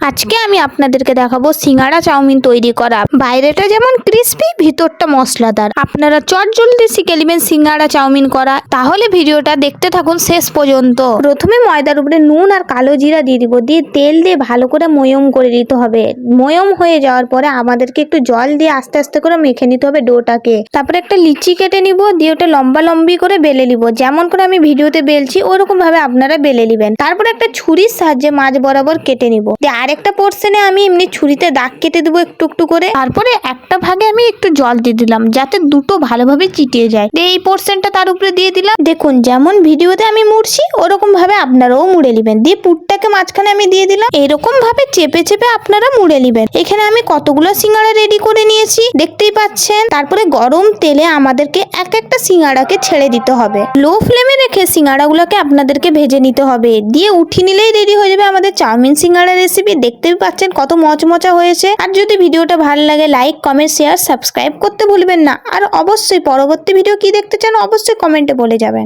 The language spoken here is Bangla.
আজকে আমি আপনাদেরকে দেখাবো সিঙ্গাড়া চাউমিন তৈরি করা। বাইরেটা যেমন ক্রিস্পি, ভিতরটা মশলাদার। আপনারা চটজলদি শিখে নেবেন সিঙ্গাড়া চাউমিন করা। তাহলে ভিডিওটা দেখতে থাকুন শেষ পর্যন্ত। প্রথমে ময়দার উপরে নুন আর কালো জিরা দিয়ে দিব, দিয়ে তেল দিয়ে ভালো করে ময়ম করে দিতে হবে। ময়ম হয়ে যাওয়ার পরে আমাদেরকে একটু জল দিয়ে আস্তে আস্তে করে মেখে নিতে হবে ডোটাকে। তারপরে একটা লিচি কেটে নিব, দিয়ে ওটা লম্বা লম্বি করে বেলে নিব। যেমন করে আমি ভিডিওতে বেলছি ওরকম ভাবে আপনারা বেলে নেবেন। তারপরে একটা ছুরির সাহায্যে মাঝ বরাবর কেটে নিব। আরেকটা পোর্শনে আমি এমনি ছুরিতে দাগ কেটে দেবো একটু একটু করে। তারপরে একটা ভাগে আমি একটু জল দিয়ে দিলাম যাতে দুটো ভালোভাবে চিটিয়ে যায়। এই পোর্শনটা তার উপরে দিয়ে দিলাম। দেখুন যেমন ভিডিওতে আমি মুড়ছি ওরকম ভাবে আপনারাও মুড়ে নেবেন। দিয়ে পুরটাকে মাঝখানে আমি দিয়ে দিলাম। এরকম ভাবে চেপে চেপে আপনারা মুড়ে নেবেন। এখানে আমি কতগুলো সিঙ্গাড়া রেডি করে নিয়েছি দেখতেই পাচ্ছেন। তারপরে গরম তেলে আমাদেরকে এক একটা সিঙ্গাড়াকে ছেড়ে দিতে হবে। লো ফ্লেমে রেখে সিঙ্গাড়াগুলোকে আপনাদেরকে ভেজে নিতে হবে। দিয়ে উঠিয়ে নিলেই রেডি হয়ে যাবে আমাদের চাউমিন সিঙ্গাড়া রেসিপি। দেখতেই পাচ্ছেন কত মচমচা হয়েছে। আর যদি ভিডিওটা ভালো লাগে লাইক, কমেন্ট, শেয়ার, সাবস্ক্রাইব করতে ভুলবেন না। আর অবশ্যই পরবর্তী ভিডিও কি দেখতে চান অবশ্যই কমেন্টে বলে যাবেন।